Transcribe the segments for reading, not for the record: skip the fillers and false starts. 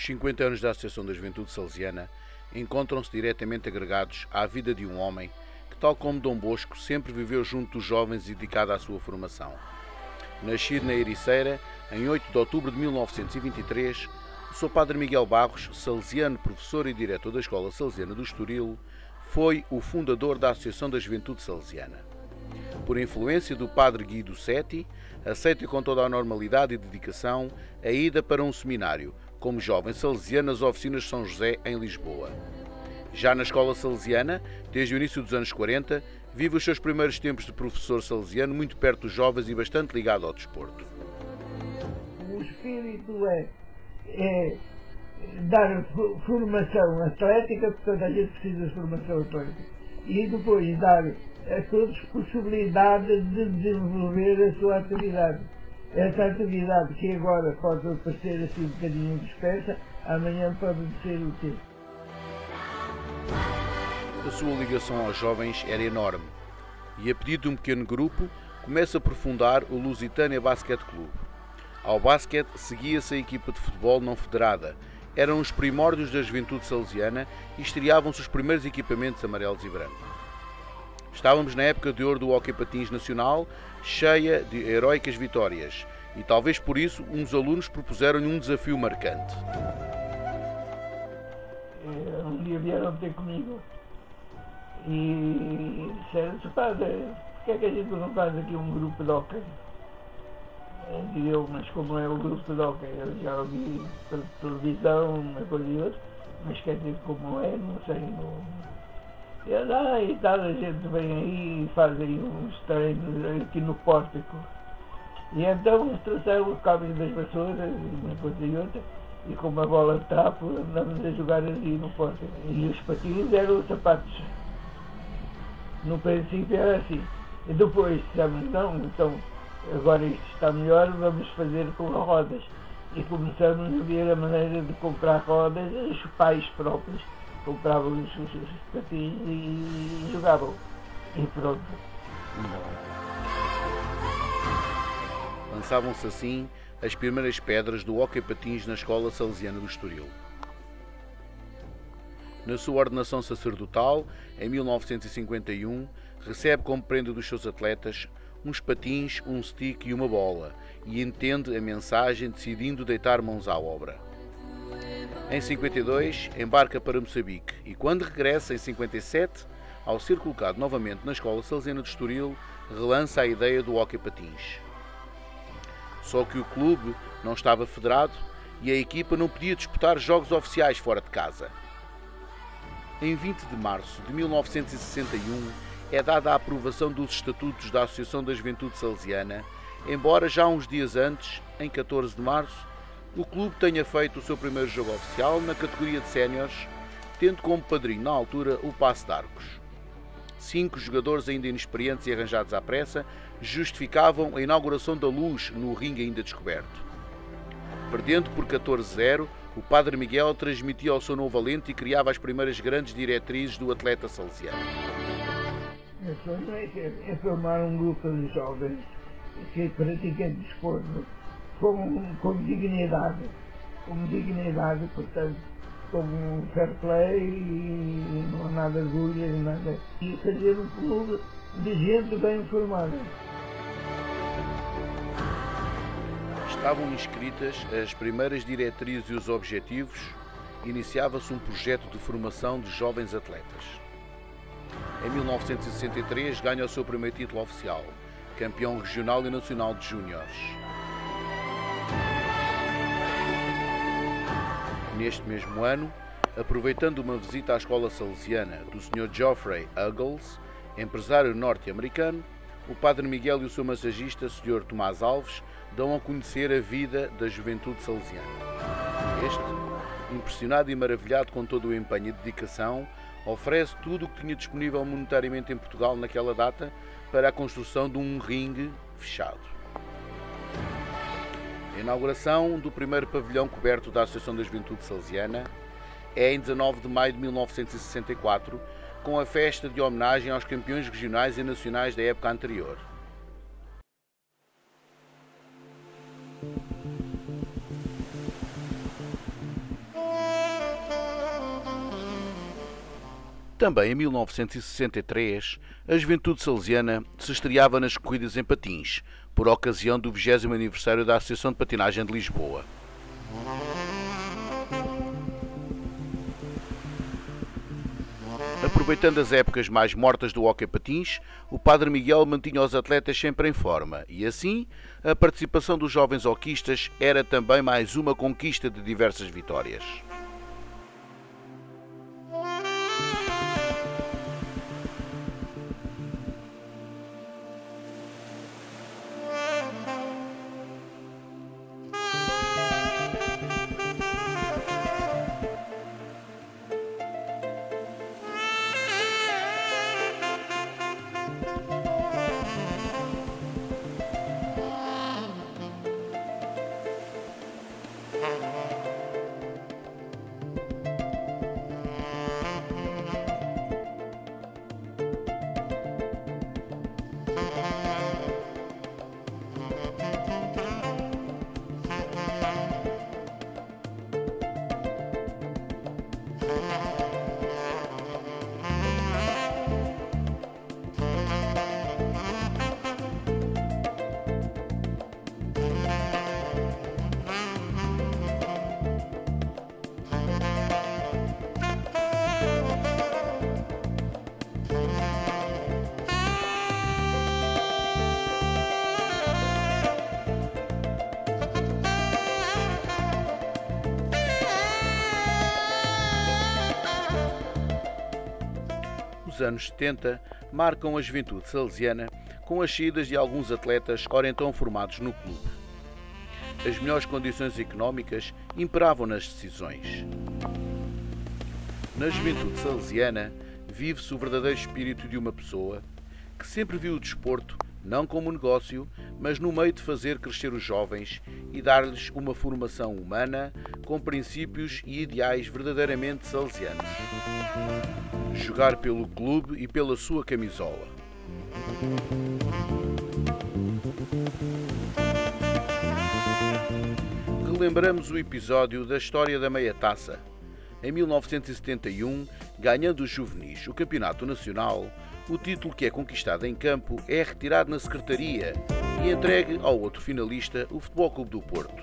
Os 50 anos da Associação da Juventude Salesiana encontram-se diretamente agregados à vida de um homem que, tal como Dom Bosco, sempre viveu junto dos jovens e dedicado à sua formação. Nascido na Ericeira, em 8 de outubro de 1923, o Sr. Padre Miguel Barros, salesiano, professor e diretor da Escola Salesiana do Estoril, foi o fundador da Associação da Juventude Salesiana. Por influência do Padre Guido Setti, aceita com toda a normalidade e dedicação a ida para um seminário, como jovem salesiano nas oficinas de São José, em Lisboa. Já na escola salesiana, desde o início dos anos 40, vive os seus primeiros tempos de professor salesiano muito perto dos jovens e bastante ligado ao desporto. O espírito é dar formação atlética, porque toda a gente precisa de formação atlética, e depois dar a todos possibilidade de desenvolver a sua atividade. Essa atividade que agora pode parecer assim um bocadinho dispersa, amanhã pode ser útil. A sua ligação aos jovens era enorme e, a pedido de um pequeno grupo, começa por fundar o Lusitânia Basquete Clube. Ao basquete seguia-se a equipa de futebol não federada. Eram os primórdios da juventude salesiana e estreavam-se os primeiros equipamentos amarelos e brancos. Estávamos na época de ouro do hóquei patins nacional, cheia de heroicas vitórias, e talvez por isso uns alunos propuseram-lhe um desafio marcante. Um dia vieram ter comigo e disseram-se: Padre, porque é que a gente não faz aqui um grupo de hóquei? E eu: mas como é o grupo de hóquei? Eu já ouvi pela televisão, uma coisa e outra, mas quer dizer como é, não sei. E tal, a gente vem aí e faz aí uns treinos aqui no pórtico. E então trouxeram os cabos das vassouras, uma coisa e outra, e com uma bola de trapo andamos a jogar ali no pórtico. E os patins eram os sapatos. No princípio era assim. E depois dissemos: não, então agora isto está melhor, vamos fazer com rodas. E começamos a ver a maneira de comprar rodas, os pais próprios compravam os patins e jogavam. E pronto. Lançavam-se assim as primeiras pedras do hóquei patins na Escola Salesiana do Estoril. Na sua ordenação sacerdotal, em 1951, recebe como prenda dos seus atletas uns patins, um stick e uma bola, e entende a mensagem decidindo deitar mãos à obra. Em 52, embarca para Moçambique e, quando regressa em 57, ao ser colocado novamente na Escola Salesiana de Estoril, relança a ideia do hóquei patins. Só que o clube não estava federado e a equipa não podia disputar jogos oficiais fora de casa. Em 20 de março de 1961 é dada a aprovação dos estatutos da Associação da Juventude Salesiana, embora já uns dias antes, em 14 de março, o clube tenha feito o seu primeiro jogo oficial na categoria de séniores, tendo como padrinho na altura o Paço de Arcos. 5 jogadores ainda inexperientes e arranjados à pressa justificavam a inauguração da Luz no ringue ainda descoberto. Perdendo por 14-0, o Padre Miguel transmitia ao seu novo valente e criava as primeiras grandes diretrizes do atleta salesiano. O sonho é formar um grupo de jovens que praticam desporto com dignidade, portanto, com um fair play, e não há nada de orgulho, nada. E fazer um clube de gente bem formada. Estavam inscritas as primeiras diretrizes e os objetivos, iniciava-se um projeto de formação de jovens atletas. Em 1963 ganha o seu primeiro título oficial, campeão regional e nacional de júniores. Neste mesmo ano, aproveitando uma visita à escola salesiana do Sr. Geoffrey Uggles, empresário norte-americano, o Padre Miguel e o seu massagista, Sr. Tomás Alves, dão a conhecer a vida da juventude salesiana. Este, impressionado e maravilhado com todo o empenho e dedicação, oferece tudo o que tinha disponível monetariamente em Portugal naquela data para a construção de um ringue fechado. A inauguração do primeiro pavilhão coberto da Associação da Juventude Salesiana é em 19 de maio de 1964, com a festa de homenagem aos campeões regionais e nacionais da época anterior. Também em 1963, a Juventude Salesiana se estreava nas corridas em patins, por ocasião do 20º aniversário da Associação de Patinagem de Lisboa. Aproveitando as épocas mais mortas do hóquei patins, o Padre Miguel mantinha os atletas sempre em forma e, assim, a participação dos jovens hóquistas era também mais uma conquista de diversas vitórias. Os anos 70 marcam a Juventude Salesiana com as saídas de alguns atletas ora então formados no clube. As melhores condições económicas imperavam nas decisões. Na Juventude Salesiana vive-se o verdadeiro espírito de uma pessoa que sempre viu o desporto não como negócio, mas no meio de fazer crescer os jovens e dar-lhes uma formação humana com princípios e ideais verdadeiramente salesianos. Jogar pelo clube e pela sua camisola. Relembramos o episódio da história da meia taça. Em 1971, ganhando os juvenis o campeonato nacional, o título que é conquistado em campo é retirado na secretaria e entregue ao outro finalista, o Futebol Clube do Porto.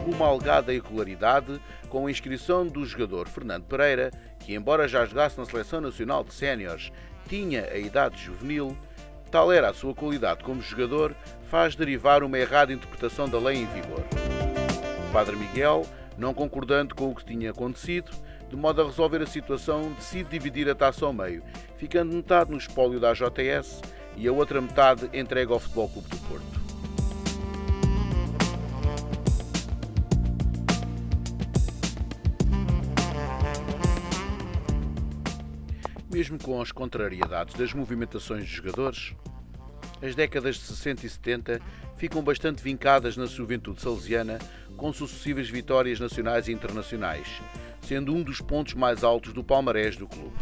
Uma alegada irregularidade com a inscrição do jogador Fernando Pereira, que embora já jogasse na Seleção Nacional de Séniores, tinha a idade juvenil, tal era a sua qualidade como jogador, faz derivar uma errada interpretação da lei em vigor. O Padre Miguel, não concordando com o que tinha acontecido, de modo a resolver a situação, decide dividir a taça ao meio, ficando metade no espólio da AJS e a outra metade entregue ao Futebol Clube do Porto. Mesmo com as contrariedades das movimentações dos jogadores, as décadas de 60 e 70 ficam bastante vincadas na Juventude Salesiana com sucessivas vitórias nacionais e internacionais, sendo um dos pontos mais altos do palmarés do clube.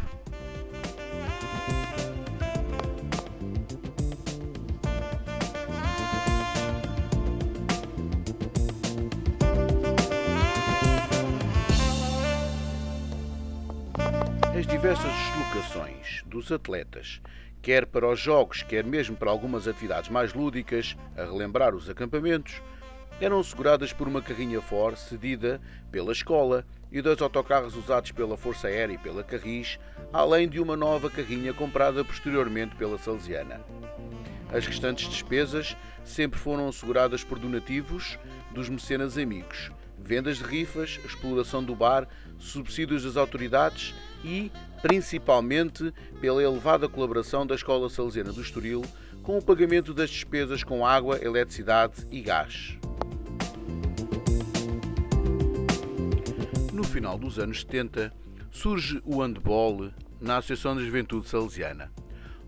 As diversas deslocações dos atletas, quer para os jogos, quer mesmo para algumas atividades mais lúdicas, a relembrar os acampamentos, eram asseguradas por uma carrinha Ford cedida pela escola e 2 autocarros usados pela Força Aérea e pela Carris, além de uma nova carrinha comprada posteriormente pela Salesiana. As restantes despesas sempre foram asseguradas por donativos dos mecenas amigos, vendas de rifas, exploração do bar, subsídios das autoridades e, principalmente, pela elevada colaboração da Escola Salesiana do Estoril com o pagamento das despesas com água, eletricidade e gás. No final dos anos 70, surge o handball na Associação da Juventude Salesiana.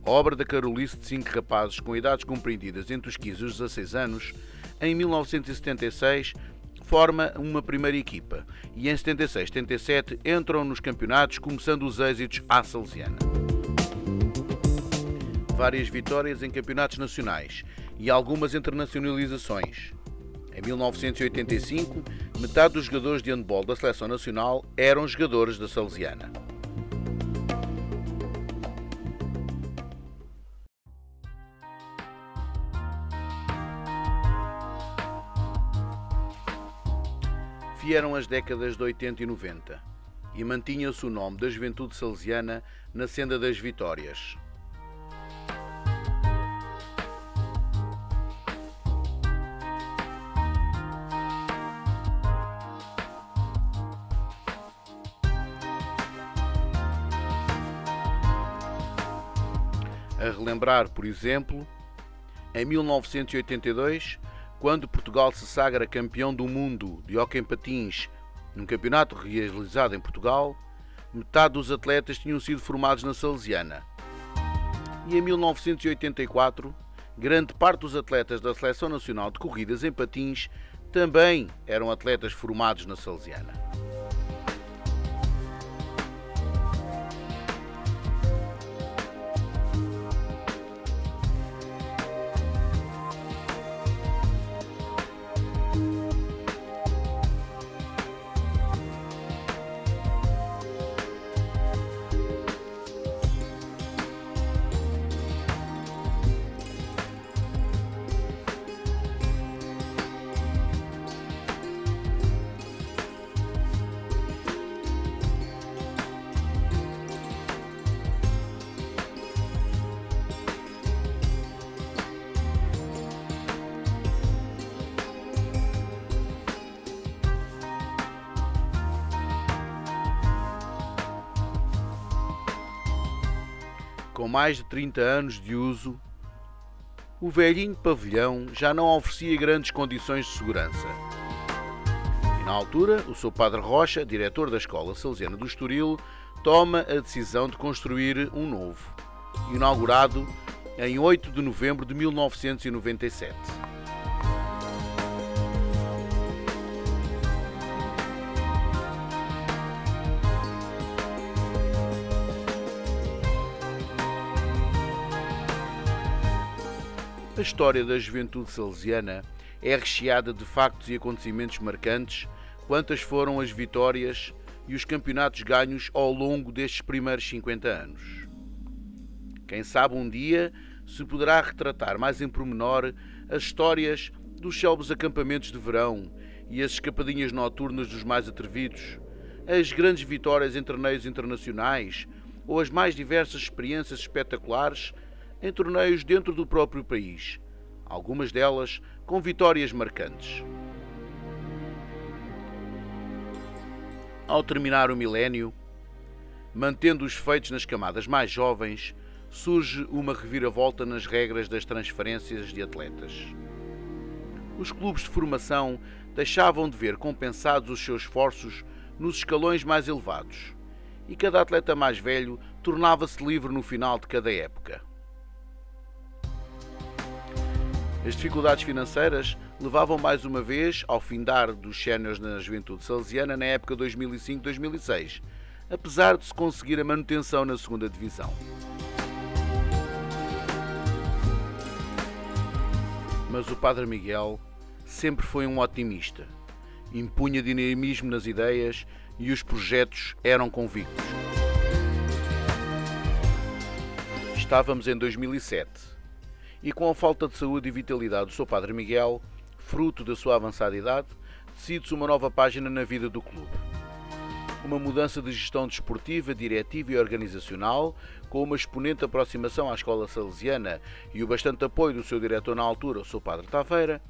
Obra da carolice de 5 rapazes com idades compreendidas entre os 15 e os 16 anos, em 1976 forma uma primeira equipa e em 76-77 entram nos campeonatos, começando os êxitos à salesiana. Várias vitórias em campeonatos nacionais e algumas internacionalizações. Em 1985, metade dos jogadores de handball da Seleção Nacional eram jogadores da Salesiana. Vieram as décadas de 80 e 90 e mantinha-se o nome da Juventude Salesiana na senda das vitórias. A relembrar, por exemplo, em 1982, quando Portugal se sagra campeão do mundo de hóquei em patins num campeonato realizado em Portugal, metade dos atletas tinham sido formados na Salesiana. E em 1984, grande parte dos atletas da Seleção Nacional de Corridas em Patins também eram atletas formados na Salesiana. Com mais de 30 anos de uso, o velhinho pavilhão já não oferecia grandes condições de segurança. E na altura, o Sr. Padre Rocha, diretor da Escola Salesiana do Estoril, toma a decisão de construir um novo, inaugurado em 8 de novembro de 1997. A história da Juventude Salesiana é recheada de factos e acontecimentos marcantes, quantas foram as vitórias e os campeonatos ganhos ao longo destes primeiros 50 anos. Quem sabe um dia se poderá retratar mais em pormenor as histórias dos célebres acampamentos de verão e as escapadinhas noturnas dos mais atrevidos, as grandes vitórias em torneios internacionais ou as mais diversas experiências espetaculares em torneios dentro do próprio país, algumas delas com vitórias marcantes. Ao terminar o milénio, mantendo os feitos nas camadas mais jovens, surge uma reviravolta nas regras das transferências de atletas. Os clubes de formação deixavam de ver compensados os seus esforços nos escalões mais elevados, e cada atleta mais velho tornava-se livre no final de cada época. As dificuldades financeiras levavam mais uma vez ao findar dos séniores na Juventude Salesiana na época 2005-2006, apesar de se conseguir a manutenção na segunda divisão. Mas o Padre Miguel sempre foi um otimista, impunha dinamismo nas ideias e os projetos eram convictos. Estávamos em 2007. E com a falta de saúde e vitalidade do Sr. Padre Miguel, fruto da sua avançada idade, decide-se uma nova página na vida do clube. Uma mudança de gestão desportiva, diretiva e organizacional, com uma exponente aproximação à escola salesiana e o bastante apoio do seu diretor na altura, o Sr. Padre Taveira,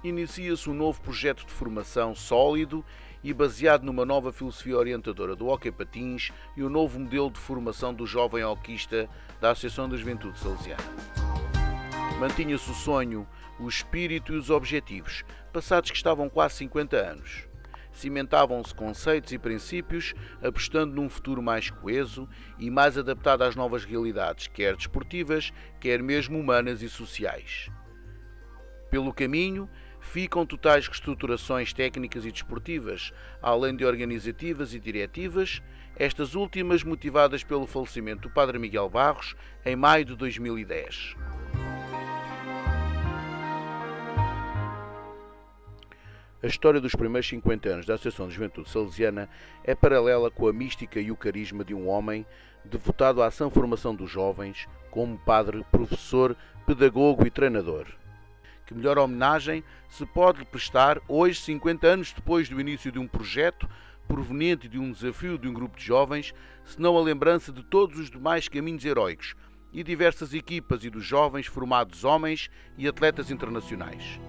inicia-se um novo projeto de formação sólido e baseado numa nova filosofia orientadora do hóquei patins e o novo modelo de formação do jovem hoquista da Associação da Juventude Salesiana. Mantinha-se o sonho, o espírito e os objetivos, passados que estavam quase 50 anos. Cimentavam-se conceitos e princípios, apostando num futuro mais coeso e mais adaptado às novas realidades, quer desportivas, quer mesmo humanas e sociais. Pelo caminho, ficam totais reestruturações técnicas e desportivas, além de organizativas e diretivas, estas últimas motivadas pelo falecimento do Padre Miguel Barros em maio de 2010. A história dos primeiros 50 anos da Associação de Juventude Salesiana é paralela com a mística e o carisma de um homem devotado à sã formação dos jovens, como padre, professor, pedagogo e treinador, Que melhor homenagem se pode prestar hoje, 50 anos depois do início de um projeto proveniente de um desafio de um grupo de jovens, senão a lembrança de todos os demais caminhos heróicos e diversas equipas e dos jovens formados homens e atletas internacionais.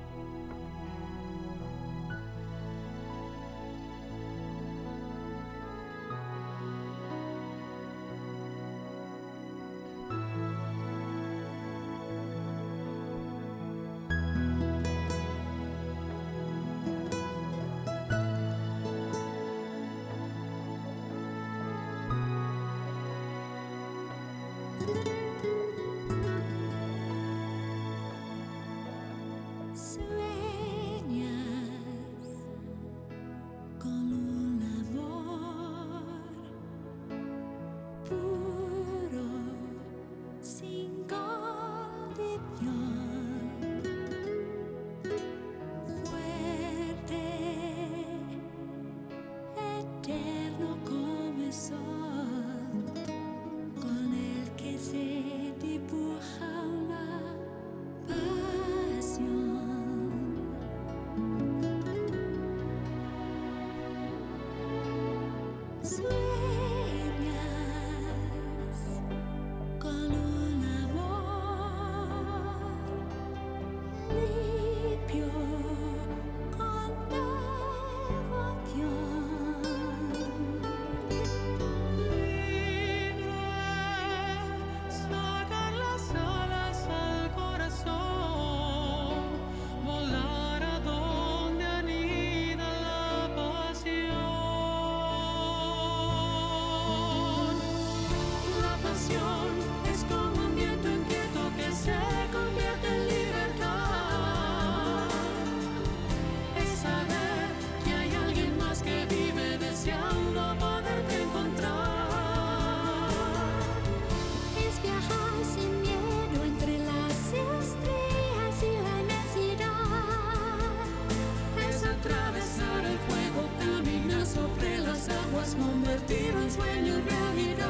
Convertir un sueño en realidad.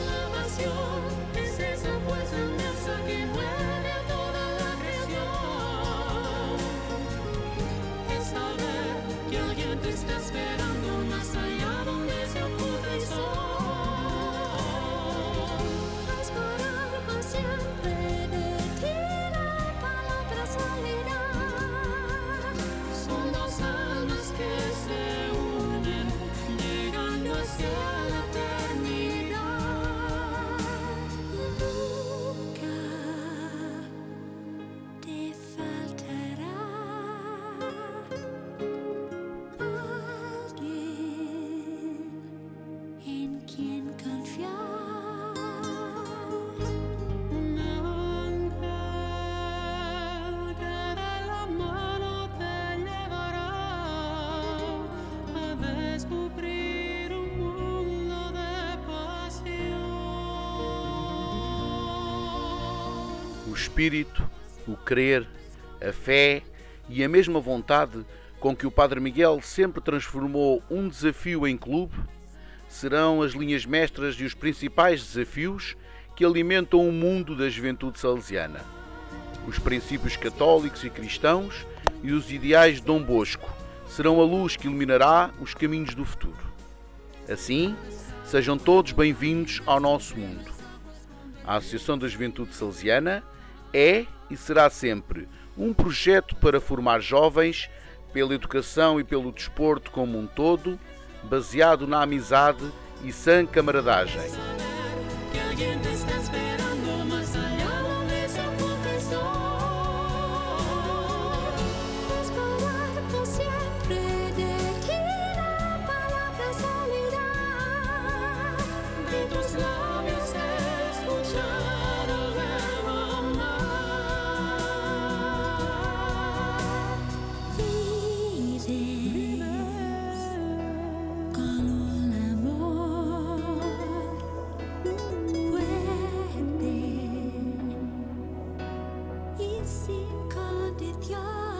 La pasión es esa fuerza inmensa que mueve a toda la creación. Es saber que alguien te está esperando más allá donde se oculta el sol. Es parar por siempre de tirar palabras soledad. Son dos almas que se hacia la eternidad. Nunca te faltará alguien en quien confiar. Un ángel que de la mano te llevará a descubrir o espírito, o querer, a fé e a mesma vontade com que o Padre Miguel sempre transformou um desafio em clube serão as linhas mestras e os principais desafios que alimentam o mundo da juventude salesiana. Os princípios católicos e cristãos e os ideais de Dom Bosco serão a luz que iluminará os caminhos do futuro. Assim, sejam todos bem-vindos ao nosso mundo. A Associação da Juventude Salesiana é e será sempre um projeto para formar jovens pela educação e pelo desporto como um todo, baseado na amizade e sã camaradagem. Sin condición.